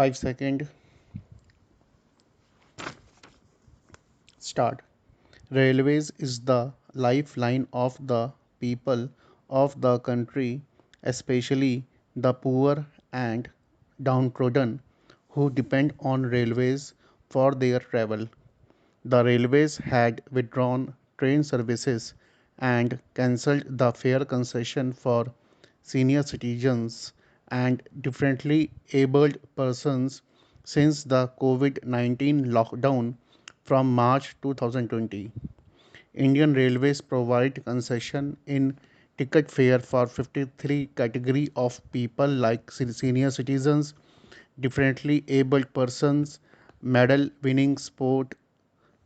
5 second start. Railways is the lifeline of the people of the country, especially the poor and downtrodden who depend on railways for their travel. The railways had withdrawn train services and cancelled the fare concession for senior citizens and differently abled persons since the COVID 19 lockdown from March 2020. Indian Railways provide concession in ticket fare for 53 category of people like senior citizens, differently abled persons, medal winning sport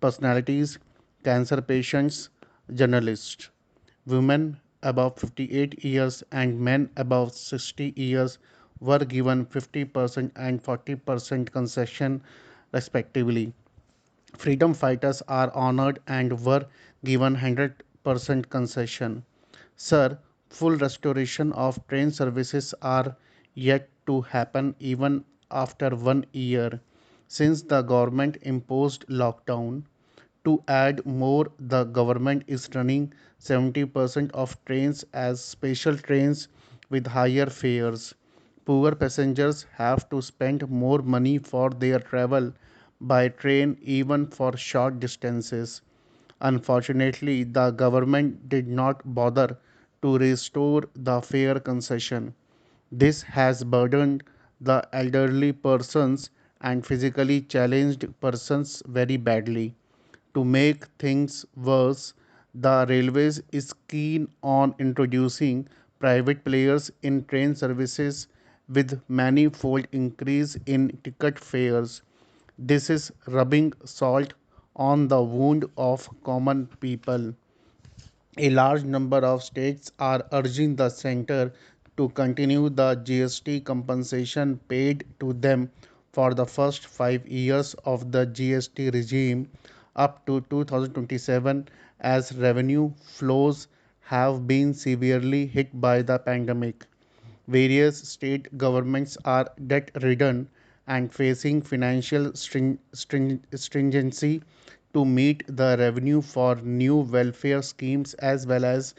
personalities, cancer patients, journalists. Women above 58 years and men above 60 years were given 50% and 40% concession respectively. Freedom fighters are honored and were given 100% concession. Sir, full restoration of train services are yet to happen even after 1 year since the government imposed lockdown. To add more, the government is running 70% of trains as special trains with higher fares. Poor passengers have to spend more money for their travel by train even for short distances. Unfortunately, the government did not bother to restore the fare concession. This has burdened the elderly persons and physically challenged persons very badly. To make things worse, the railways is keen on introducing private players in train services with manifold increase in ticket fares. This is rubbing salt on the wound of common people. A large number of states are urging the center to continue the GST compensation paid to them for the first 5 years of the GST regime up to 2027 as revenue flows have been severely hit by the pandemic. Various state governments are debt ridden and facing financial stringency to meet the revenue for new welfare schemes as well as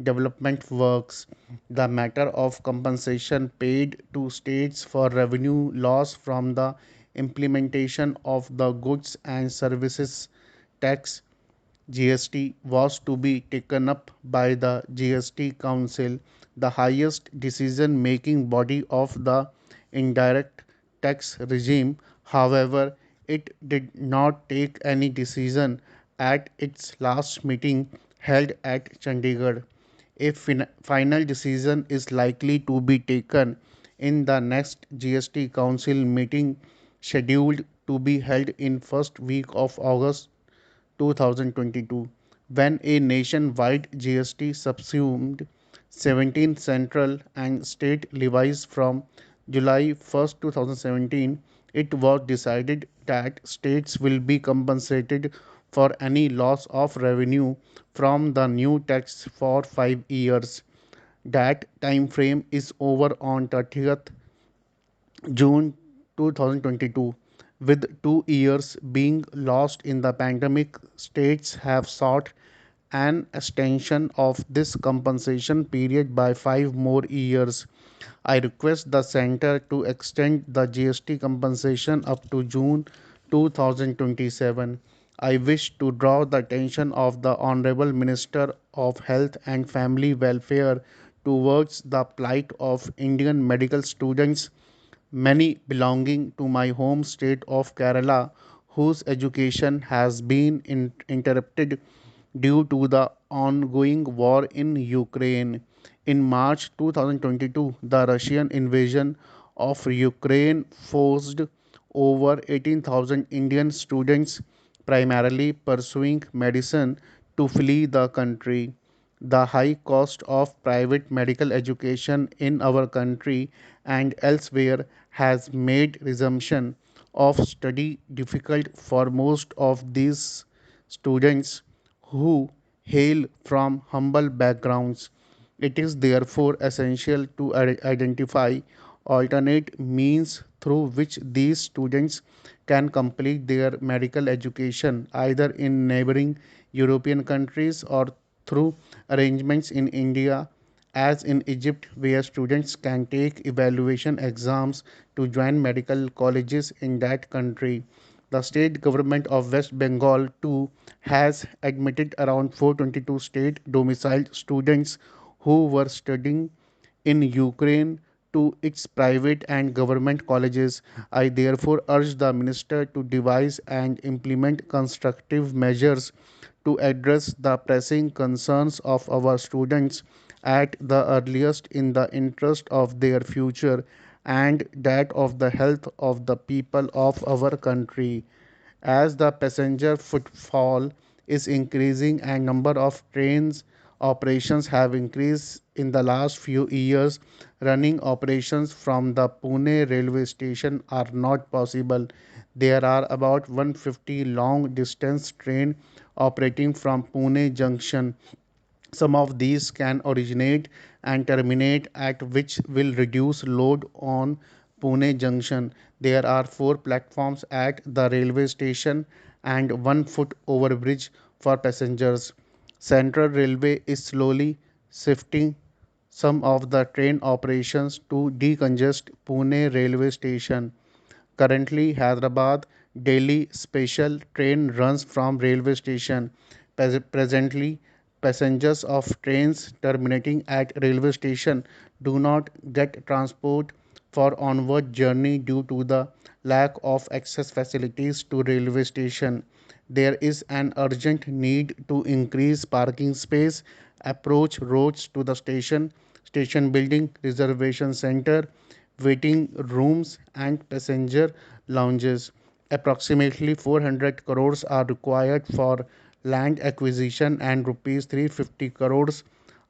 development works. The matter of compensation paid to states for revenue loss from the implementation of the goods and services tax GST was to be taken up by the GST Council, the highest decision making body of the indirect tax regime. However, it did not take any decision at its last meeting held at Chandigarh. A final decision is likely to be taken in the next GST Council meeting scheduled to be held in first week of August 2022 when a nationwide GST subsumed 17 central and state levies from July 1st, 2017. It was decided that states will be compensated for any loss of revenue from the new tax for 5 years. That time frame is over on 30th June 2022. With 2 years being lost in the pandemic, states have sought an extension of this compensation period by 5 more years. I request the center to extend the GST compensation up to June 2027. I wish to draw the attention of the Honorable Minister of Health and Family Welfare towards the plight of Indian medical students, many belonging to my home state of Kerala, whose education has been interrupted due to the ongoing war in Ukraine. In March 2022, the Russian invasion of Ukraine forced over 18,000 Indian students, primarily pursuing medicine, to flee the country. The high cost of private medical education in our country and elsewhere has made resumption of study difficult for most of these students who hail from humble backgrounds. It is therefore essential to identify alternate means through which these students can complete their medical education either in neighboring European countries or through arrangements in India, as in Egypt, where students can take evaluation exams to join medical colleges in that country. The state government of West Bengal too has admitted around 422 state domiciled students who were studying in Ukraine to its private and government colleges. I therefore urge the minister to devise and implement constructive measures to address the pressing concerns of our students at the earliest in the interest of their future and that of the health of the people of our country. As the passenger footfall is increasing and number of trains operations have increased in the last few years, running operations from the Pune railway station are not possible. There are about 150 long distance train operating from Pune junction. Some of these can originate and terminate at which will reduce load on Pune junction. There are four platforms at the railway station and one foot overbridge for passengers. Central Railway is slowly shifting some of the train operations to decongest Pune railway station. Currently, Hyderabad daily special train runs from railway station. Presently, passengers of trains terminating at railway station do not get transport for onward journey due to the lack of access facilities to railway station. There is an urgent need to increase parking space, approach roads to the station, station building, reservation center, waiting rooms and passenger lounges. Approximately 400 crores are required for land acquisition and rupees 350 crores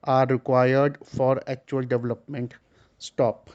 are required for actual development. Stop.